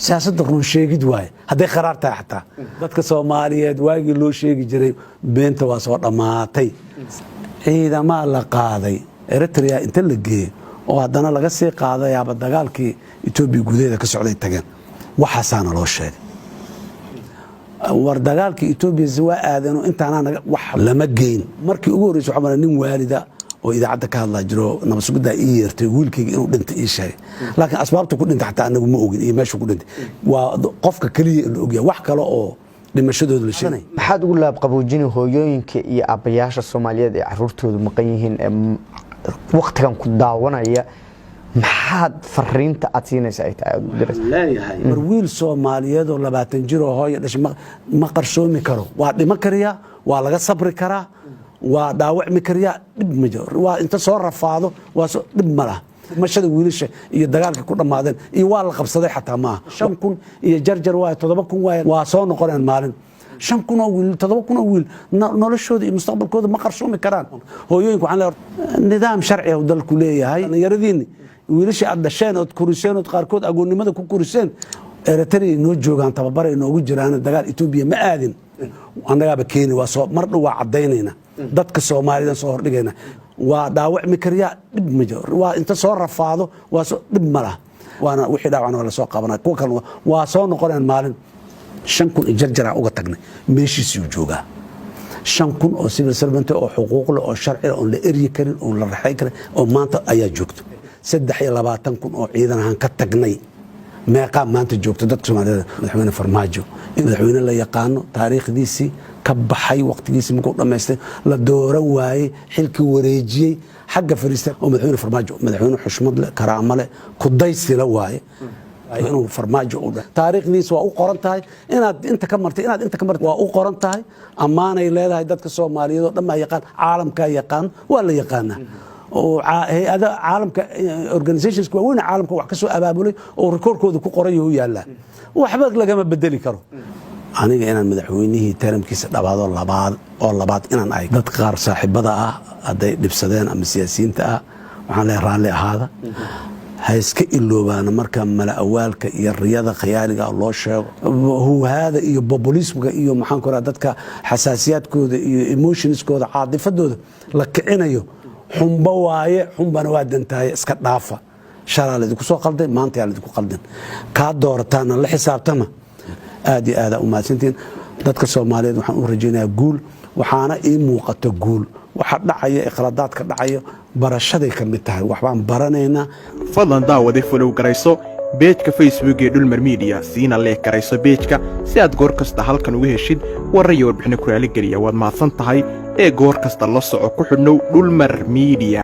siyaasadda run sheegid waaye hadday qaraar tahay xataa dadka Soomaaliyeed waagii loo sheegi jiray beenta waa soo dhamaatay ciidama la qaaday Eritrea inta la geeyay oo haddana laga sii qaaday aba dagaalkii Itoobiya gudaheeda ka socday tageen waxaasana loo sheegay war dagaalkii Itoobiya waa aadano intaana wax lama geyn markii ugu horeysay waxa nin waalida oo idaacada ka hadla jiro nabasugida yeertay wiilkayga inuu dhinto ii sheegay laakiin asbaabta ku dhinta xataa anagu ma ogin iyo meesha ku dhintay waa qofka kaliya la ogyahay wax kale oo dhimashadooda la sheegay maxaad ugu laab qaboojin hooyooyinka iyo abayaasha Soomaaliyeed ee carruurtoodu maqan yihiin waqtigan ku daawanaya maxaad fariinta aad siinaysaa ay tahay leeyahay mar wiil Soomaaliyeed oo 20 jir oo hooyo dhashay ma qarsoomi karo waa dhima kariya waa laga sabri karaa waa dhaawacmi kariya dib ma jiro waa inta soo rafaado waa soo dib ma laha mashada wiilasha iyo dagaalka ku dhamaadeen iyo waa la qabsaday xataa ma 5,000 iyo jarjar waa 7,000 waa soo noqoneen maalin 5,000 oo wiil 7,000 oo wiil noloshooda iyo mustaqbalkooda ma qarsoomi karaan hooyooyinku waxaan leeyahay nidaam sharci ah dalku leeyahay yaradiin wiilasha aad dhasheen oo kuriseen oo qaarkood agoonnimada ku kuriseen Eritrea noo joogan tababar ay noogu jiraan dagaal Itoobiya ma aadin anagaba keeni waa soo mar dhow waa cadeynayna dadka Soomaaliyeed soo hordhigayna waa dhaawacmi kariya dib ma jiro waa inta soo rafaado waa soo dib ma laha waana wixii dhaawacna la soo qabanay kuwa kale waa soo noqoneen maalin 5,000 jarjara uga tagnay meeshiisii jooga 5,000 oo civil servant oo xuquuq leh oo sharci oo la eryi karin oo la raxay karin oo maanta ayaa joogto 23,000 oo ciidan aan ka tagnay meeqa maanta joogto dadka Soomaaliyeed madaxweyne Farmaajo madaxweyne la yaqaano taariikhdiisii ka baxay waqtigiisii markuu dhameystay la dooran waayay xilkii wareejiyay xagga fariista oo madaxweyne Farmaajo madaxweyne xushmad leh karaamo leh ku daysi la waayay inuu Farmaajo u dhahay taariikhdiisa waa u qoran tahay inaad inta ka martay waa u qoran tahay amaanay leedahay dadka Soomaaliyeed oo dhammaan yaqaan caalamka yaqaan waa la yaqaanaa oo hay'ada caalamka organizations kuwa weyn caalamka wax ka soo abaabulay oo rekoorkooda ku qoran yahay yaala waxba lagama bedeli karo aniga inaan madaxweynihii taramkiisa dhabaado labaad inaan ay dad qaar saaxiibada ah haday dhibsadeen ama siyaasiyiinta ah waxaan leeyahay raalli ahaada ha iska iloobaana marka mala awaalka iyo riyada khiyaaliga loo sheego hada iyo populismka iyo maxaan ku raad dadka xasaasiyadkooda iyo emotionskooda caadifadooda la kicinayo xumba waaye xumbana waa dantahay iska dhaafa sharaal idinku soo qalday maanta yaa idinku qaldan ka doortaana la xisaabtama aad iyo aad u maasantiin dadka Soomaaliyeed waxaan u rajaynayaa guul waxaana ii muuqato guul waxa dhacaya iqraadaadka dhacaya barashaday ka mid tahay waxbaan baranaynaa fadlan daawade follow garayso page-ka Facebook ee Dulmar Media siina leek garayso page-ka si aad goor kasta halkan uga heshid warar iyo warbixin ku raali geliya waad mahadsan tahay ee goor kasta la soco ku xidhnow Dulmar Media.